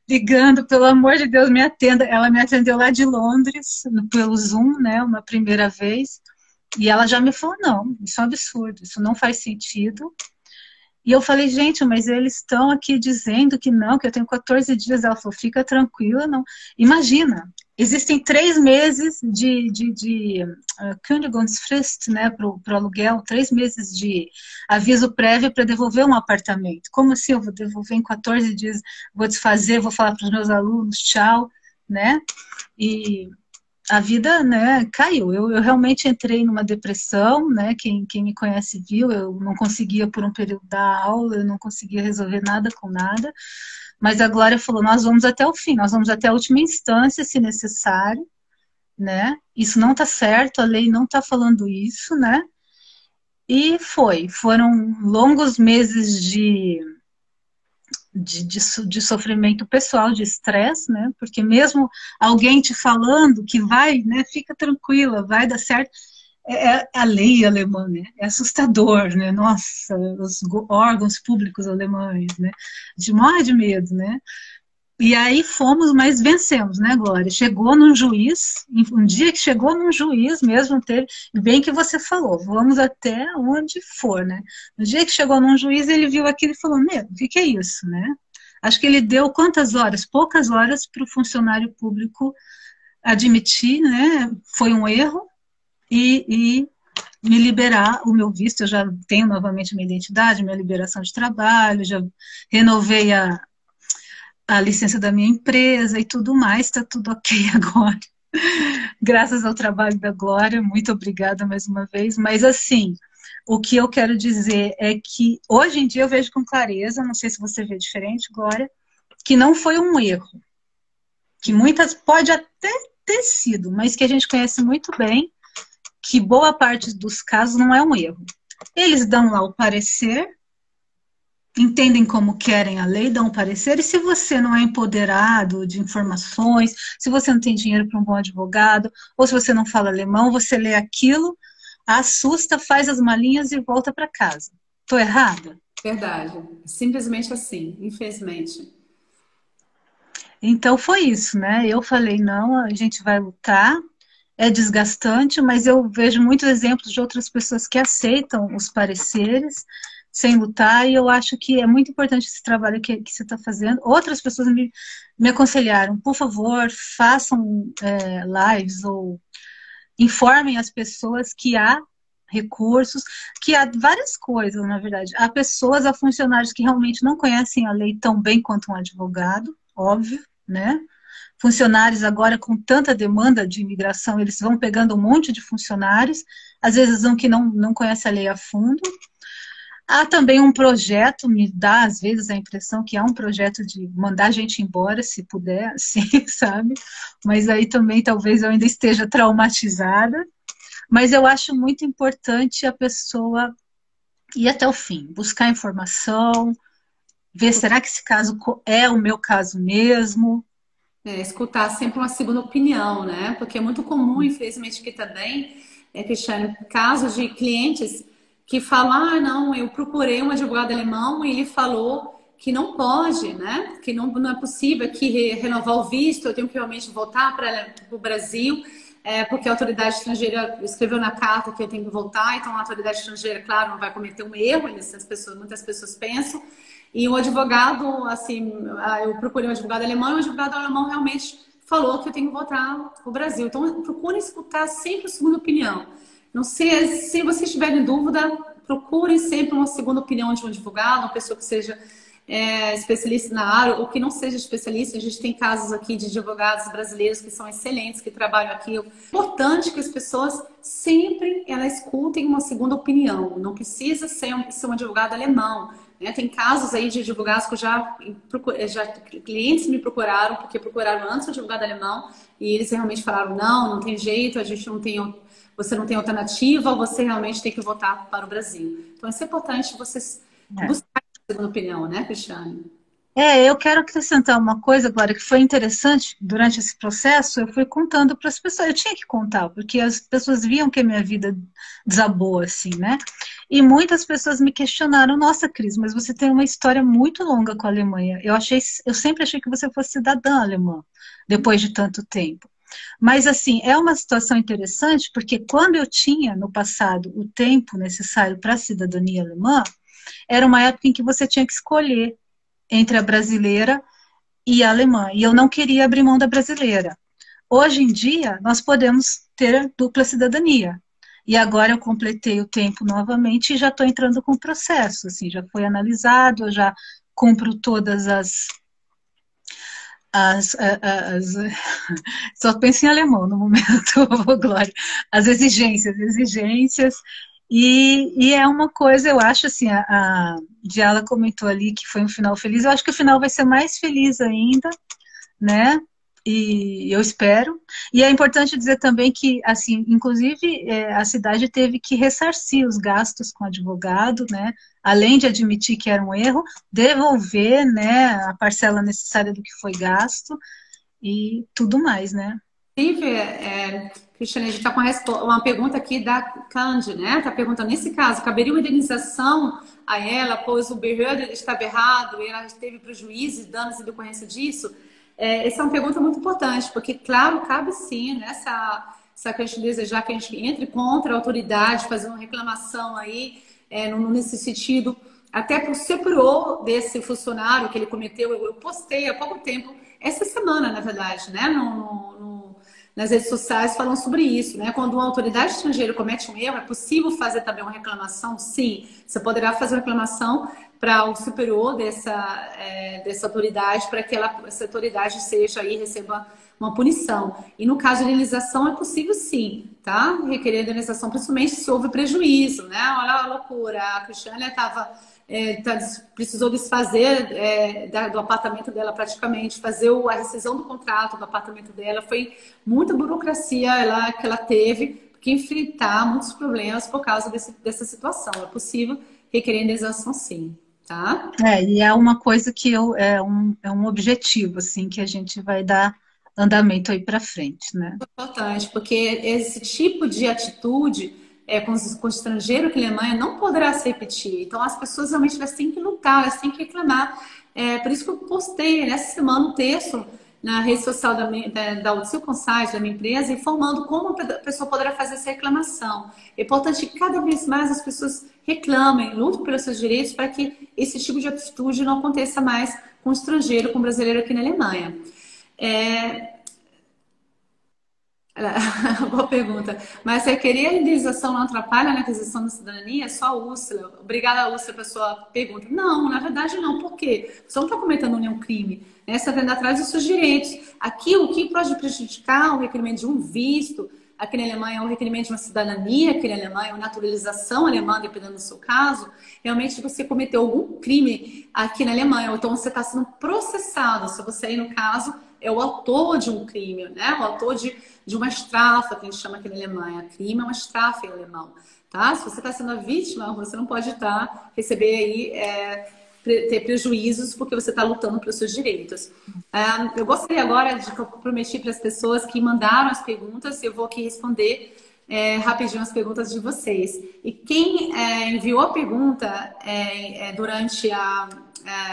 Speaker 2: ligando, pelo amor de Deus, me atenda. Ela me atendeu lá de Londres, pelo Zoom, né, uma primeira vez, e ela já me falou, não, isso é um absurdo, isso não faz sentido. E eu falei, gente, mas eles estão aqui dizendo que não, que eu tenho 14 dias. Ela falou, fica tranquila, não. Imagina, existem 3 meses de Kündigungsfrist, né, para o aluguel, 3 meses de aviso prévio para devolver um apartamento. Como assim eu vou devolver em 14 dias, vou desfazer, vou falar para os meus alunos, tchau, né? E a vida, né, caiu. Eu realmente entrei numa depressão, né? Quem me conhece viu, eu não conseguia por um período dar aula, eu não conseguia resolver nada com nada. Mas a Glória falou, nós vamos até o fim, nós vamos até a última instância, se necessário, né? Isso não está certo, a lei não está falando isso, né? E foram longos meses de sofrimento pessoal, de estresse, né? Porque mesmo alguém te falando que vai, né? Fica tranquila, vai dar certo. É a lei alemã, né? É assustador, né? Nossa, os órgãos públicos alemães, né? De morre de medo, né? E aí fomos, mas vencemos, né, Glória? Chegou num juiz, um dia que chegou num juiz mesmo, teve, bem que você falou, vamos até onde for, né? No dia que chegou num juiz, ele viu aquilo e falou, meu, o que é isso, né? Acho que ele deu quantas horas? Poucas horas para o funcionário público admitir, né? Foi um erro e me liberar o meu visto. Eu já tenho novamente minha identidade, minha liberação de trabalho, já renovei a licença da minha empresa e tudo mais, está tudo ok agora. Graças ao trabalho da Glória, muito obrigada mais uma vez. Mas assim, o que eu quero dizer é que hoje em dia eu vejo com clareza, não sei se você vê diferente, Glória, que não foi um erro, que muitas pode até ter sido, mas que a gente conhece muito bem, que boa parte dos casos não é um erro. Eles dão lá o parecer, entendem como querem a lei, dão um parecer, e se você não é empoderado de informações, se você não tem dinheiro para um bom advogado, ou se você não fala alemão, você lê aquilo, assusta, faz as malinhas e volta para casa. Estou errada?
Speaker 1: Verdade. Simplesmente assim, infelizmente.
Speaker 2: Então foi isso, né? Eu falei, não, a gente vai lutar, é desgastante, mas eu vejo muitos exemplos de outras pessoas que aceitam os pareceres sem lutar, e eu acho que é muito importante esse trabalho que você está fazendo. Outras pessoas me aconselharam, por favor, façam lives ou informem as pessoas que há recursos, que há várias coisas, na verdade. Há pessoas, há funcionários que realmente não conhecem a lei tão bem quanto um advogado, óbvio, né? Funcionários agora com tanta demanda de imigração, eles vão pegando um monte de funcionários, às vezes um que não conhece a lei a fundo. Há também um projeto, me dá às vezes a impressão que há um projeto de mandar a gente embora, se puder, assim, sabe? Mas aí também talvez eu ainda esteja traumatizada. Mas eu acho muito importante a pessoa ir até o fim, buscar informação, ver, será que esse caso é o meu caso mesmo?
Speaker 1: Escutar sempre uma segunda opinião, né? Porque é muito comum, infelizmente, aqui também, Cristiane, casos de clientes que falam, ah, não, eu procurei um advogado alemão e ele falou que não pode, né? Que não é possível que renovar o visto, eu tenho que realmente voltar para o Brasil, porque a autoridade estrangeira escreveu na carta que eu tenho que voltar, então a autoridade estrangeira, claro, não vai cometer um erro, muitas pessoas pensam. E o advogado, assim, eu procurei um advogado alemão e o advogado alemão realmente falou que eu tenho que voltar para o Brasil. Então, procurem escutar sempre a segunda opinião. Não sei, se vocês tiverem dúvida, procurem sempre uma segunda opinião de um advogado, uma pessoa que seja especialista na área ou que não seja especialista. A gente tem casos aqui de advogados brasileiros que são excelentes, que trabalham aqui. É importante que as pessoas sempre escutem uma segunda opinião. Não precisa ser um advogado alemão. Tem casos aí de advogados que já clientes me procuraram porque procuraram antes o advogado alemão e eles realmente falaram, não tem jeito, você não tem alternativa, você realmente tem que voltar para o Brasil. Então, isso é importante vocês buscarem a segunda opinião, né, Cristiane?
Speaker 2: Eu quero acrescentar uma coisa, agora que foi interessante durante esse processo, eu fui contando para as pessoas, eu tinha que contar, porque as pessoas viam que a minha vida desabou, assim, né? E muitas pessoas me questionaram, nossa, Cris, mas você tem uma história muito longa com a Alemanha. Eu sempre achei que você fosse cidadã alemã, depois de tanto tempo. Mas, assim, é uma situação interessante, porque quando eu tinha, no passado, o tempo necessário para a cidadania alemã, era uma época em que você tinha que escolher entre a brasileira e a alemã. E eu não queria abrir mão da brasileira. Hoje em dia, nós podemos ter dupla cidadania. E agora eu completei o tempo novamente e já estou entrando com o processo. Assim, já foi analisado, eu já cumpro todas só penso em alemão no momento, Glória. As exigências. E é uma coisa, eu acho assim, a Diala comentou ali que foi um final feliz, eu acho que o final vai ser mais feliz ainda, né? E eu espero. E é importante dizer também que, assim, inclusive a cidade teve que ressarcir os gastos com advogado, né? Além de admitir que era um erro, devolver, né, a parcela necessária do que foi gasto e tudo mais, né?
Speaker 1: Inclusive, Cristiane, a gente está com uma pergunta aqui da Candy, né? Está perguntando, nesse caso, caberia uma indenização a ela, pois o Behörde estava errado e ela teve prejuízo e danos em decorrência disso? Essa é uma pergunta muito importante, porque, claro, cabe sim, né? Se a gente desejar que a gente entre contra a autoridade, fazer uma reclamação aí, nesse sentido, até por ser pro desse funcionário que ele cometeu, eu postei há pouco tempo, essa semana, na verdade, né? nas redes sociais falam sobre isso, né? Quando uma autoridade estrangeira comete um erro, é possível fazer também uma reclamação? Sim, você poderá fazer uma reclamação para o superior dessa autoridade, para que essa autoridade seja aí, receba uma punição. E no caso de indenização, é possível sim, tá? Requerer indenização, principalmente se houve prejuízo, né? Olha a loucura, a Cristiane precisou desfazer do apartamento dela praticamente, fazer a rescisão do contrato do apartamento dela. Foi muita burocracia que ela teve que enfrentar muitos problemas por causa dessa situação. É possível requerer indenização sim, tá?
Speaker 2: E é uma coisa que é um objetivo, assim, que a gente vai dar andamento aí para frente, né?
Speaker 1: Importante, porque esse tipo de atitude com o estrangeiro aqui na Alemanha não poderá se repetir. Então, as pessoas realmente elas têm que lutar, elas têm que reclamar. Por isso que eu postei nessa semana um texto na rede social da Seu Conside, da minha empresa, informando como a pessoa poderá fazer essa reclamação. É importante que cada vez mais as pessoas reclamem, lutem pelos seus direitos para que esse tipo de atitude não aconteça mais com o estrangeiro, com o brasileiro aqui na Alemanha. Boa pergunta. Mas requerer a indenização não atrapalha na aquisição da cidadania? Só a Úrsula. Obrigada, Úrsula, pela sua pergunta. Não, na verdade não. Por quê? Você não está cometendo nenhum crime. Né? Você está indo atrás dos seus direitos. Aqui, o que pode prejudicar o requerimento de um visto, aqui na Alemanha, o requerimento de uma cidadania aqui na Alemanha, uma naturalização alemã, dependendo do seu caso, realmente você cometeu algum crime aqui na Alemanha, ou então você está sendo processado. Se você aí, no caso, é o autor de um crime, né? O autor de uma estafa, que a gente chama aqui na Alemanha. Crime é uma estafa em alemão, tá? Se você está sendo a vítima, você não pode receber aí, ter prejuízos porque você está lutando pelos seus direitos. Eu gostaria agora que eu prometi para as pessoas que mandaram as perguntas, eu vou aqui responder rapidinho as perguntas de vocês. E quem enviou a pergunta durante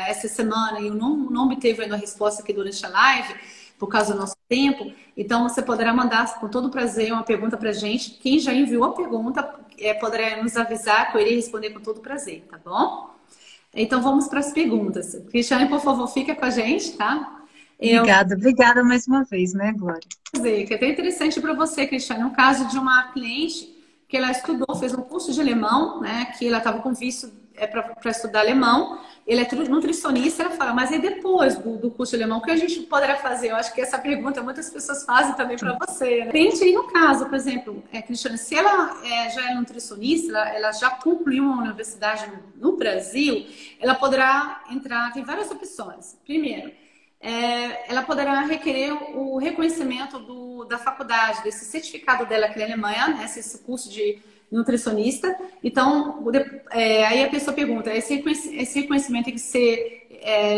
Speaker 1: essa semana e não obteve ainda a resposta aqui durante a live, por causa do nosso tempo, então você poderá mandar com todo prazer uma pergunta para a gente. Quem já enviou a pergunta poderá nos avisar que eu irei responder com todo prazer, tá bom? Então vamos para as perguntas. Cristiane, por favor, fica com a gente, tá?
Speaker 2: Obrigada mais uma vez, né, Glória?
Speaker 1: Que é até interessante para você, Cristiane, um caso de uma cliente que ela estudou, fez um curso de alemão, né, que ela estava com visto para estudar alemão, ele é nutricionista, ela fala, mas aí depois do curso de alemão, o que a gente poderá fazer? Eu acho que essa pergunta muitas pessoas fazem também para você. Depende aí no caso, por exemplo, Cristiane, se ela já é nutricionista, ela já concluiu uma universidade no Brasil, ela poderá entrar, tem várias opções. Primeiro, ela poderá requerer o reconhecimento da faculdade, desse certificado dela aqui na Alemanha, né, esse curso de nutricionista. Então, aí a pessoa pergunta, esse reconhecimento tem que ser,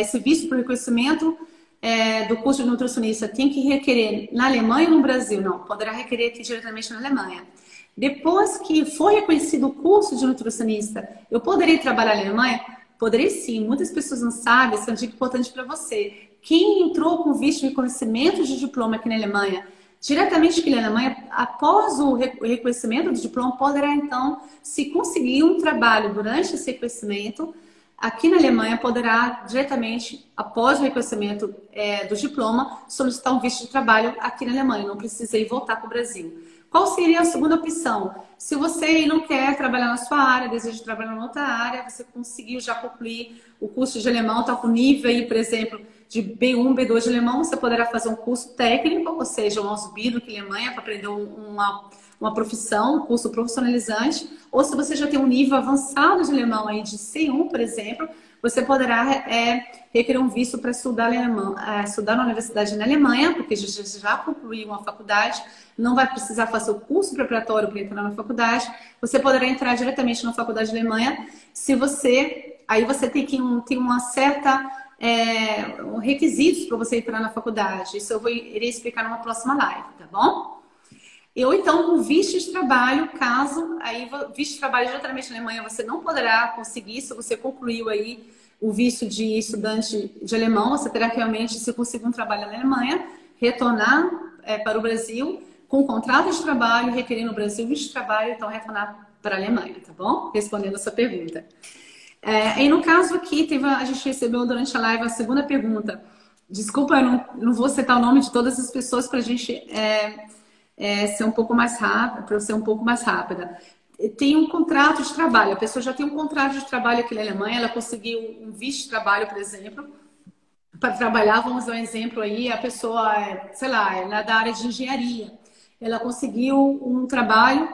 Speaker 1: esse visto para o reconhecimento do curso de nutricionista tem que requerer na Alemanha ou no Brasil? Não, poderá requerer aqui diretamente na Alemanha. Depois que for reconhecido o curso de nutricionista, eu poderei trabalhar na Alemanha? Poderei sim, muitas pessoas não sabem, essa é uma dica importante para você. Quem entrou com visto de reconhecimento de diploma aqui na Alemanha, diretamente aqui na Alemanha, após o reconhecimento do diploma, poderá então, se conseguir um trabalho durante esse reconhecimento, aqui na Alemanha poderá diretamente, após o reconhecimento do diploma, solicitar um visto de trabalho aqui na Alemanha, não precisa ir voltar para o Brasil. Qual seria a segunda opção? Se você não quer trabalhar na sua área, deseja trabalhar em outra área, você conseguiu já concluir o curso de alemão, está com nível aí, por exemplo, de B1, B2 de alemão, você poderá fazer um curso técnico, ou seja, um Ausbildung aqui na Alemanha, para aprender uma profissão, um curso profissionalizante, ou se você já tem um nível avançado de alemão aí de C1, por exemplo, você poderá requerer um visto para estudar alemão, estudar na universidade na Alemanha, porque já concluiu uma faculdade, não vai precisar fazer o curso preparatório para entrar na faculdade, você poderá entrar diretamente na faculdade da Alemanha, aí você tem uma certa requisitos para você entrar na faculdade. Isso eu irei explicar numa próxima live, tá bom? Ou então, o visto de trabalho, visto de trabalho diretamente na Alemanha, você não poderá conseguir, se você concluiu aí o visto de estudante de alemão, você terá que realmente, se conseguir um trabalho na Alemanha, retornar para o Brasil com contrato de trabalho, requerer no Brasil visto de trabalho, então retornar para a Alemanha, tá bom? Respondendo a sua pergunta. E no caso aqui, a gente recebeu durante a live a segunda pergunta. Desculpa, eu não vou citar o nome de todas as pessoas para a gente ser um pouco mais rápida, para ser um pouco mais rápida. Tem um contrato de trabalho, a pessoa já tem um contrato de trabalho aqui na Alemanha, ela conseguiu um visto de trabalho, por exemplo, para trabalhar, vamos dar um exemplo aí, a pessoa, sei lá, ela é da área de engenharia, ela conseguiu um trabalho,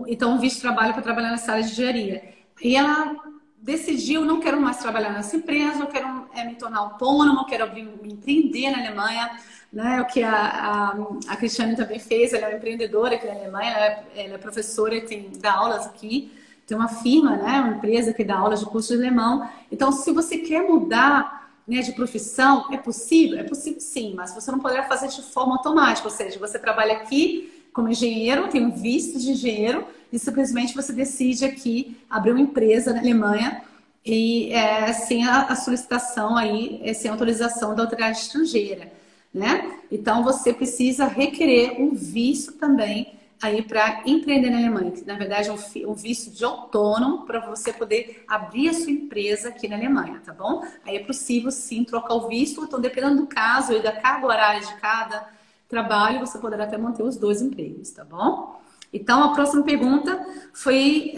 Speaker 1: então um visto de trabalho para trabalhar nessa área de engenharia. E ela decidiu, não quero mais trabalhar nessa empresa, eu quero me tornar autônoma, eu quero me empreender na Alemanha, né? O que a Cristiane também fez, ela é uma empreendedora aqui na Alemanha, ela é professora e dá aulas aqui, tem uma firma, né? Uma empresa que dá aulas de curso de alemão. Então, se você quer mudar, né, de profissão, é possível? É possível sim, mas você não poderá fazer de forma automática, ou seja, você trabalha aqui como engenheiro, tem um visto de engenheiro e simplesmente você decide aqui abrir uma empresa na Alemanha e sem a solicitação aí, sem autorização da autoridade estrangeira, né? Então você precisa requerer um visto também aí para empreender na Alemanha, que na verdade é um visto de autônomo para você poder abrir a sua empresa aqui na Alemanha, tá bom? Aí é possível sim trocar o visto, então dependendo do caso e da carga horária de cada trabalho, você poderá até manter os dois empregos, tá bom? Então a próxima pergunta foi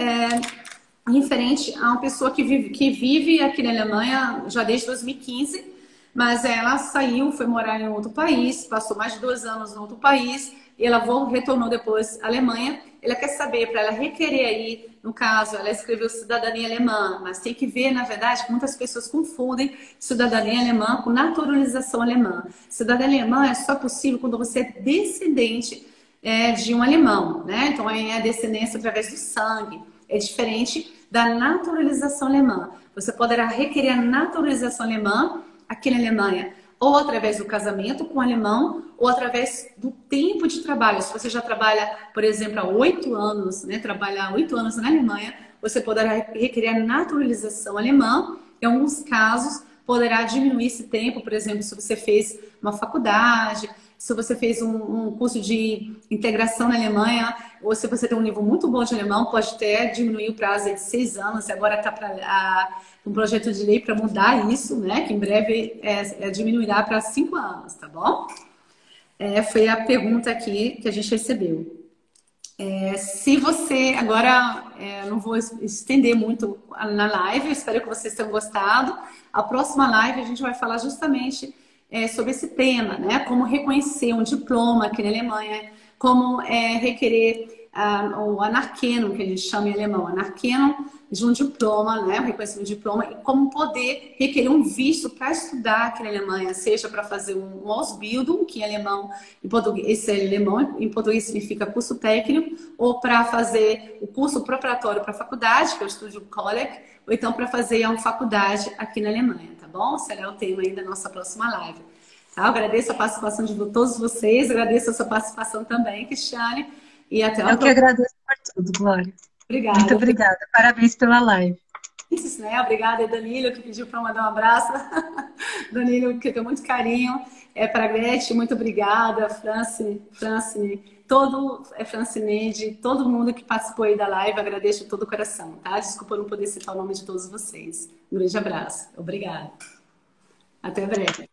Speaker 1: referente a uma pessoa que vive aqui na Alemanha já desde 2015, mas ela saiu, foi morar em outro país, passou mais de 2 anos em outro país, e ela retornou depois à Alemanha. Ela quer saber, para ela requerer aí, no caso, ela escreveu cidadania alemã, mas tem que ver, na verdade, que muitas pessoas confundem cidadania alemã com naturalização alemã. Cidadania alemã é só possível quando você é descendente de um alemão, né? Então, é a descendência através do sangue. É diferente da naturalização alemã. Você poderá requerer a naturalização alemã aqui na Alemanha, ou através do casamento com o alemão, ou através do tempo de trabalho. Se você já trabalha, por exemplo, há 8 anos, né, trabalhar 8 anos na Alemanha, você poderá requerer a naturalização alemã. Em alguns casos, poderá diminuir esse tempo, por exemplo, se você fez uma faculdade, se você fez um curso de integração na Alemanha, ou se você tem um nível muito bom de alemão, pode até diminuir o prazo de 6 anos, e agora está para um projeto de lei para mudar isso, né? Que em breve diminuirá para 5 anos, tá bom? Foi a pergunta aqui que a gente recebeu. Se você, agora não vou estender muito na live, eu espero que vocês tenham gostado. A próxima live a gente vai falar justamente sobre esse tema, né? Como reconhecer um diploma aqui na Alemanha, como requerer o Anerkennung, que a gente chama em alemão, Anerkennung de um diploma, né? O reconhecimento de diploma, e como poder requerer um visto para estudar aqui na Alemanha, seja para fazer um Ausbildung, que em alemão, em português, esse é alemão, em português significa curso técnico, ou para fazer o curso preparatório para a faculdade, que é o Studium Kolleg, ou então para fazer uma faculdade aqui na Alemanha, tá bom? Será o tema aí da nossa próxima live. Tá? Eu agradeço a participação de todos vocês, agradeço a sua participação também, Cristiane, e até a
Speaker 2: próxima. Eu que agradeço por tudo, Glória.
Speaker 1: Obrigada.
Speaker 2: Muito obrigada. Parabéns pela live.
Speaker 1: Isso, né? Obrigada, Danilo, que pediu para mandar um abraço. Danilo, que eu tenho muito carinho. Para a Gretchen, muito obrigada. Francine, Francineide, todo mundo que participou aí da live, agradeço de todo o coração, tá? Desculpa eu não poder citar o nome de todos vocês. Um grande abraço. Obrigada. Até breve.